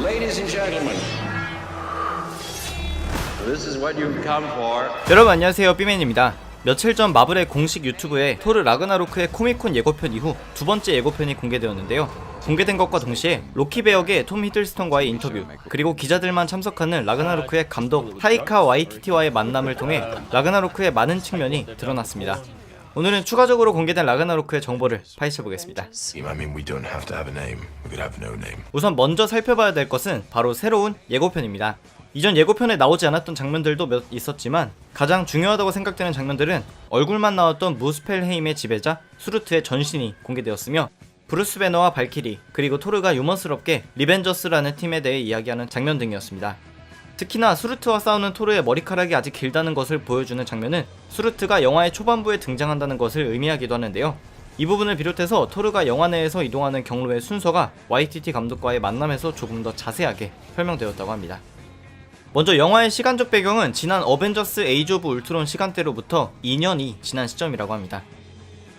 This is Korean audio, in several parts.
Ladies and gentlemen, this is what you've come for. 여러분 안녕하세요, 삐맨입니다. 며칠 전 마블의 공식 유튜브에 토르 라그나로크의 코미콘 예고편 이후 두 번째 예고편이 공개되었는데요. 공개된 것과 동시에 로키 배역의 톰 히들스턴과의 인터뷰, 그리고 기자들만 참석하는 라그나로크의 감독 타이카 와이티티와의 만남을 통해 라그나로크의 많은 측면이 드러났습니다. 오늘은 추가적으로 공개된 라그나로크의 정보를 파헤쳐보겠습니다. 우선 먼저 살펴봐야 될 것은 바로 새로운 예고편입니다. 이전 예고편에 나오지 않았던 장면들도 몇 있었지만 가장 중요하다고 생각되는 장면들은 얼굴만 나왔던 무스펠헤임의 지배자 수루트의 전신이 공개되었으며, 브루스 배너와 발키리, 그리고 토르가 유머스럽게 리벤저스라는 팀에 대해 이야기하는 장면 등이었습니다. 특히나 수루트와 싸우는 토르의 머리카락이 아직 길다는 것을 보여주는 장면은 수루트가 영화의 초반부에 등장한다는 것을 의미하기도 하는데요. 이 부분을 비롯해서 토르가 영화 내에서 이동하는 경로의 순서가 YTT 감독과의 만남에서 조금 더 자세하게 설명되었다고 합니다. 먼저 영화의 시간적 배경은 지난 어벤져스 에이지 오브 울트론 시간대로부터 2년이 지난 시점이라고 합니다.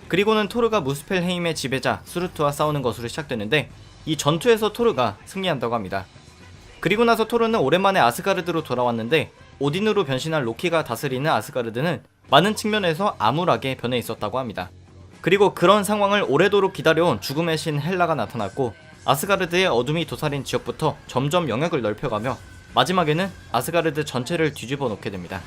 그리고는 토르가 무스펠헤임의 지배자 수루트와 싸우는 것으로 시작되는데, 이 전투에서 토르가 승리한다고 합니다. 그리고 나서 토르는 오랜만에 아스가르드로 돌아왔는데, 오딘으로 변신한 로키가 다스리는 아스가르드는 많은 측면에서 암울하게 변해 있었다고 합니다. 그리고 그런 상황을 오래도록 기다려온 죽음의 신 헬라가 나타났고, 아스가르드의 어둠이 도사린 지역부터 점점 영역을 넓혀가며 마지막에는 아스가르드 전체를 뒤집어 놓게 됩니다.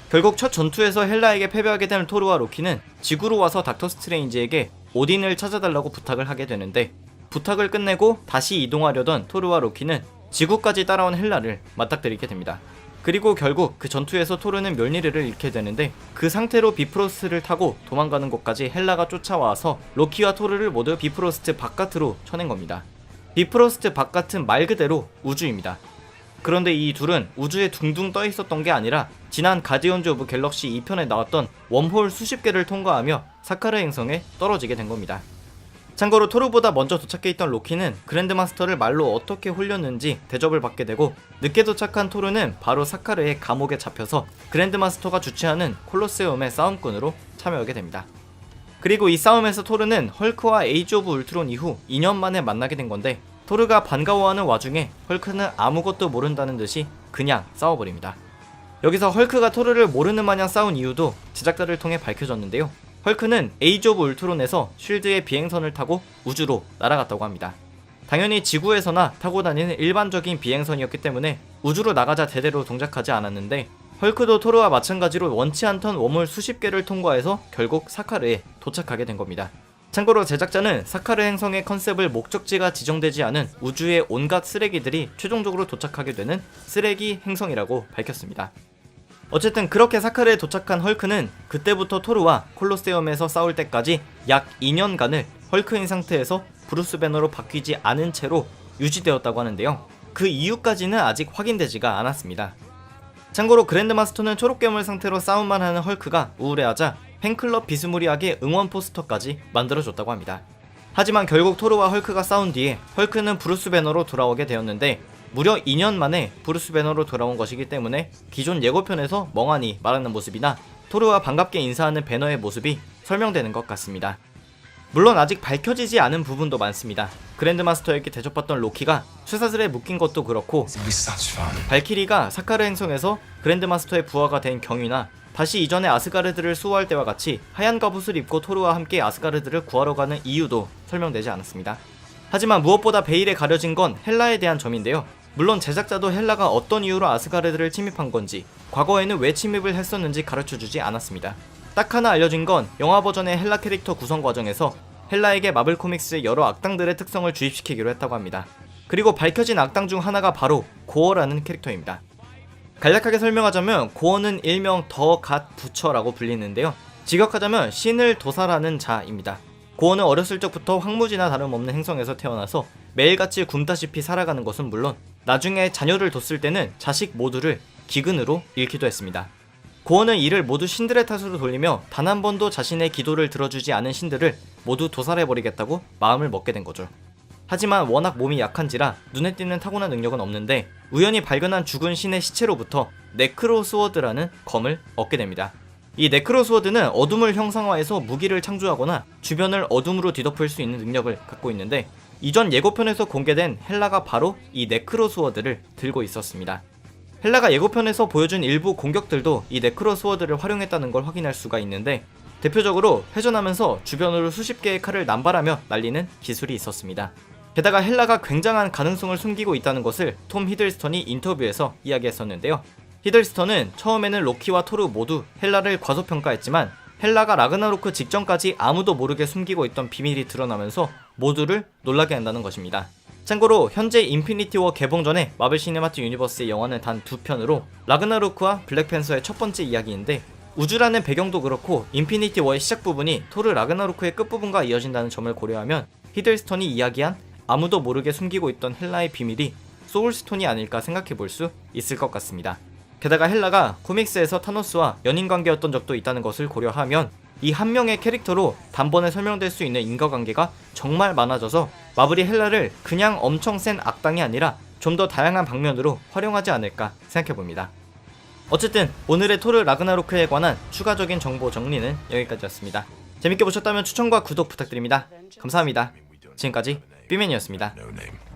결국 첫 전투에서 헬라에게 패배하게 된 토르와 로키는 지구로 와서 닥터 스트레인지에게 오딘을 찾아달라고 부탁을 하게 되는데, 부탁을 끝내고 다시 이동하려던 토르와 로키는 지구까지 따라온 헬라를 맞닥뜨리게 됩니다. 그리고 결국 그 전투에서 토르는 멸니르를 잃게 되는데, 그 상태로 비프로스트를 타고 도망가는 곳까지 헬라가 쫓아와서 로키와 토르를 모두 비프로스트 바깥으로 쳐낸 겁니다. 비프로스트 바깥은 말 그대로 우주입니다. 그런데 이 둘은 우주에 둥둥 떠 있었던 게 아니라 지난 가디언즈 오브 갤럭시 2편에 나왔던 웜홀 수십 개를 통과하며 사카르 행성에 떨어지게 된 겁니다. 참고로 토르보다 먼저 도착해 있던 로키는 그랜드마스터를 말로 어떻게 홀렸는지 대접을 받게 되고, 늦게 도착한 토르는 바로 사카르의 감옥에 잡혀서 그랜드마스터가 주최하는 콜로세움의 싸움꾼으로 참여하게 됩니다. 그리고 이 싸움에서 토르는 헐크와 에이지 오브 울트론 이후 2년 만에 만나게 된 건데, 토르가 반가워하는 와중에 헐크는 아무것도 모른다는 듯이 그냥 싸워버립니다. 여기서 헐크가 토르를 모르는 마냥 싸운 이유도 제작자를 통해 밝혀졌는데요. 헐크는 에이지 오브 울트론에서 쉴드의 비행선을 타고 우주로 날아갔다고 합니다. 당연히 지구에서나 타고 다니는 일반적인 비행선이었기 때문에 우주로 나가자 제대로 동작하지 않았는데, 헐크도 토르와 마찬가지로 원치 않던 웜홀 수십 개를 통과해서 결국 사카르에 도착하게 된 겁니다. 참고로 제작자는 사카르 행성의 컨셉을 목적지가 지정되지 않은 우주의 온갖 쓰레기들이 최종적으로 도착하게 되는 쓰레기 행성이라고 밝혔습니다. 어쨌든 그렇게 사카르에 도착한 헐크는 그때부터 토르와 콜로세움에서 싸울 때까지 약 2년간을 헐크인 상태에서 브루스 배너로 바뀌지 않은 채로 유지되었다고 하는데요. 그 이유까지는 아직 확인되지가 않았습니다. 참고로 그랜드마스터는 초록괴물 상태로 싸움만 하는 헐크가 우울해하자 팬클럽 비스무리하게 응원 포스터까지 만들어줬다고 합니다. 하지만 결국 토르와 헐크가 싸운 뒤에 헐크는 브루스 배너로 돌아오게 되었는데, 무려 2년 만에 브루스 배너로 돌아온 것이기 때문에 기존 예고편에서 멍하니 말하는 모습이나 토르와 반갑게 인사하는 배너의 모습이 설명되는 것 같습니다. 물론 아직 밝혀지지 않은 부분도 많습니다. 그랜드마스터에게 대접받던 로키가 쇠사슬에 묶인 것도 그렇고, 발키리가 사카르 행성에서 그랜드마스터의 부하가 된 경위나 다시 이전에 아스가르드를 수호할 때와 같이 하얀 갑옷을 입고 토르와 함께 아스가르드를 구하러 가는 이유도 설명되지 않았습니다. 하지만 무엇보다 베일에 가려진 건 헬라에 대한 점인데요. 물론 제작자도 헬라가 어떤 이유로 아스가르드를 침입한 건지, 과거에는 왜 침입을 했었는지 가르쳐주지 않았습니다. 딱 하나 알려진 건 영화 버전의 헬라 캐릭터 구성 과정에서 헬라에게 마블 코믹스의 여러 악당들의 특성을 주입시키기로 했다고 합니다. 그리고 밝혀진 악당 중 하나가 바로 고어라는 캐릭터입니다. 간략하게 설명하자면 고어는 일명 더 갓 부처라고 불리는데요. 직역하자면 신을 도살하는 자입니다. 고어는 어렸을 적부터 황무지나 다름없는 행성에서 태어나서 매일같이 굶다시피 살아가는 것은 물론 나중에 자녀를 뒀을 때는 자식 모두를 기근으로 잃기도 했습니다. 고어는 이를 모두 신들의 탓으로 돌리며 단 한 번도 자신의 기도를 들어주지 않은 신들을 모두 도살해버리겠다고 마음을 먹게 된 거죠. 하지만 워낙 몸이 약한지라 눈에 띄는 타고난 능력은 없는데, 우연히 발견한 죽은 신의 시체로부터 네크로스워드라는 검을 얻게 됩니다. 이 네크로스워드는 어둠을 형상화해서 무기를 창조하거나 주변을 어둠으로 뒤덮을 수 있는 능력을 갖고 있는데, 이전 예고편에서 공개된 헬라가 바로 이 네크로 스워드를 들고 있었습니다. 헬라가 예고편에서 보여준 일부 공격들도 이 네크로 스워드를 활용했다는 걸 확인할 수가 있는데, 대표적으로 회전하면서 주변으로 수십 개의 칼을 남발하며 날리는 기술이 있었습니다. 게다가 헬라가 굉장한 가능성을 숨기고 있다는 것을 톰 히들스턴이 인터뷰에서 이야기했었는데요. 히들스턴은 처음에는 로키와 토르 모두 헬라를 과소평가했지만 헬라가 라그나로크 직전까지 아무도 모르게 숨기고 있던 비밀이 드러나면서 모두를 놀라게 한다는 것입니다. 참고로 현재 인피니티 워 개봉 전에 마블 시네마틱 유니버스의 영화는 단 2편으로 라그나로크와 블랙팬서의 첫 번째 이야기인데, 우주라는 배경도 그렇고 인피니티 워의 시작 부분이 토르 라그나로크의 끝부분과 이어진다는 점을 고려하면 히들스턴이 이야기한 아무도 모르게 숨기고 있던 헬라의 비밀이 소울스톤이 아닐까 생각해 볼 수 있을 것 같습니다. 게다가 헬라가 코믹스에서 타노스와 연인관계였던 적도 있다는 것을 고려하면 이 한 명의 캐릭터로 단번에 설명될 수 있는 인과관계가 정말 많아져서 마블이 헬라를 그냥 엄청 센 악당이 아니라 좀 더 다양한 방면으로 활용하지 않을까 생각해봅니다. 어쨌든 오늘의 토르 라그나로크에 관한 추가적인 정보 정리는 여기까지였습니다. 재밌게 보셨다면 추천과 구독 부탁드립니다. 감사합니다. 지금까지 삐맨이었습니다. No name.